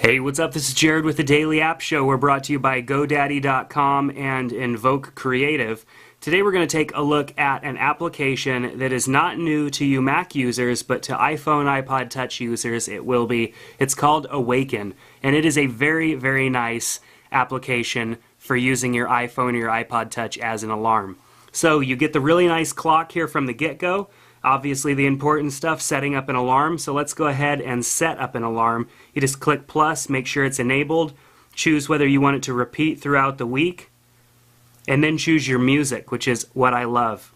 Hey, what's up? This is Jared with the Daily App Show. We're brought to you by GoDaddy.com and Invoke Creative. Today we're going to take a look at an application that is not new to you Mac users, but to iPhone, iPod Touch users it will be. It's called Awaken, and it is a very, very nice application for using your iPhone or your iPod Touch as an alarm. So you get the really nice clock here from the get-go. Obviously the important stuff, setting up an alarm. So let's go ahead and set up an alarm. You just click plus, make sure it's enabled, choose whether you want it to repeat throughout the week, and then choose your music, which is what I love.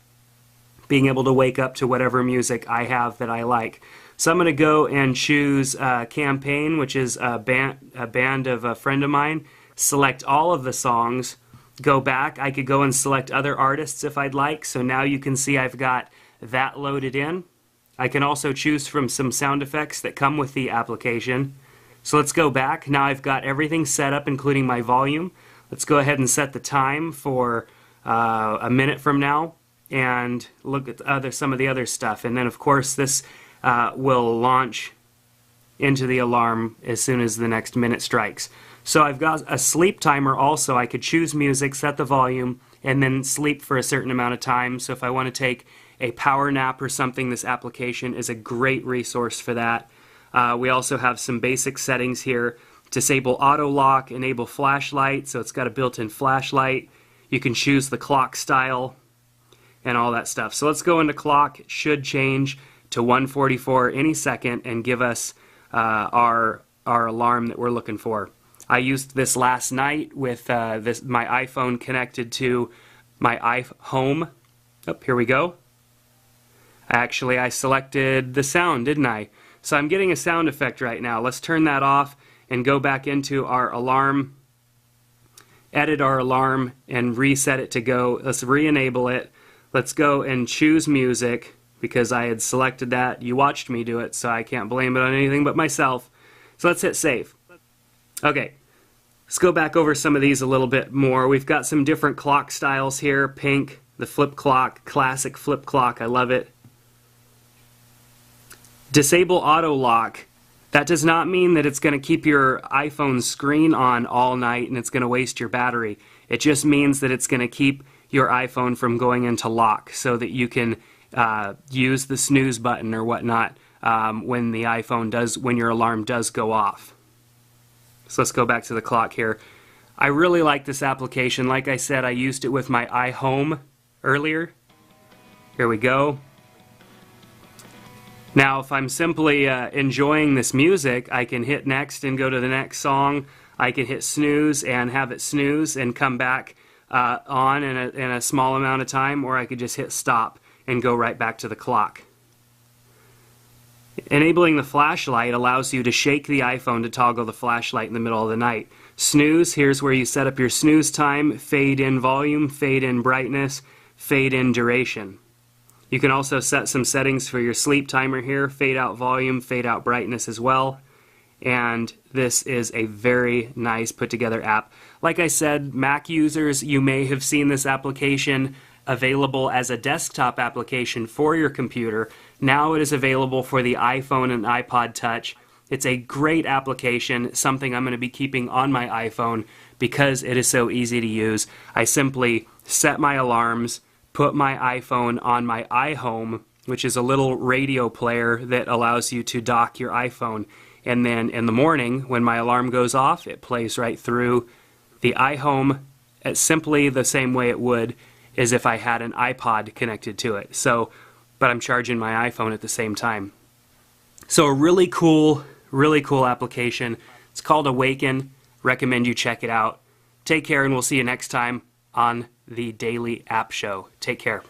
Being able to wake up to whatever music I have that I like. So I'm going to go and choose Campaign, which is a band of a friend of mine. Select all of the songs, go back. I could go and select other artists if I'd like. So now you can see I've got that loaded in. I can also choose from some sound effects that come with the application. So let's go back. Now I've got everything set up, including my volume. Let's go ahead and set the time for a minute from now and look at some of the other stuff. And then of course this will launch into the alarm as soon as the next minute strikes. So I've got a sleep timer also. I could choose music, set the volume, and then sleep for a certain amount of time. So if I want to take a power nap or something, this application is a great resource for that. We also have some basic settings here. Disable auto lock, enable flashlight, so it's got a built-in flashlight. You can choose the clock style and all that stuff. So let's go into clock. It should change to 1:44 any second and give us our alarm that we're looking for. I used this last night with my iPhone connected to my iHome. Oh, here we go. Actually, I selected the sound, didn't I? So I'm getting a sound effect right now. Let's turn that off and go back into our alarm, edit our alarm, and reset it to go. Let's re-enable it. Let's go and choose music because I had selected that. You watched me do it, so I can't blame it on anything but myself. So let's hit save. Okay, let's go back over some of these a little bit more. We've got some different clock styles here. Pink, the flip clock, classic flip clock, I love it. Disable auto lock. That does not mean that it's going to keep your iPhone screen on all night and it's going to waste your battery. It just means that it's going to keep your iPhone from going into lock so that you can use the snooze button or whatnot when your alarm does go off. So let's go back to the clock here. I really like this application. Like I said, I used it with my iHome earlier. Here we go. Now, if I'm simply enjoying this music, I can hit next and go to the next song. I can hit snooze and have it snooze and come back on in a small amount of time, or I could just hit stop and go right back to the clock. Enabling the flashlight allows you to shake the iPhone to toggle the flashlight in the middle of the night. Snooze, here's where you set up your snooze time, fade in volume, fade in brightness, fade in duration. You can also set some settings for your sleep timer here, fade out volume, fade out brightness as well. And this is a very nice put together app. Like I said, Mac users, you may have seen this application available as a desktop application for your computer. Now it is available for the iPhone and iPod Touch. It's a great application, something I'm going to be keeping on my iPhone because it is so easy to use. I simply set my alarms, put my iPhone on my iHome, which is a little radio player that allows you to dock your iPhone. And then in the morning, when my alarm goes off, it plays right through the iHome simply the same way it would as if I had an iPod connected to it. So, but I'm charging my iPhone at the same time. So a really cool application. It's called Awaken. Recommend you check it out. Take care, and we'll see you next time on the Daily App Show. Take care.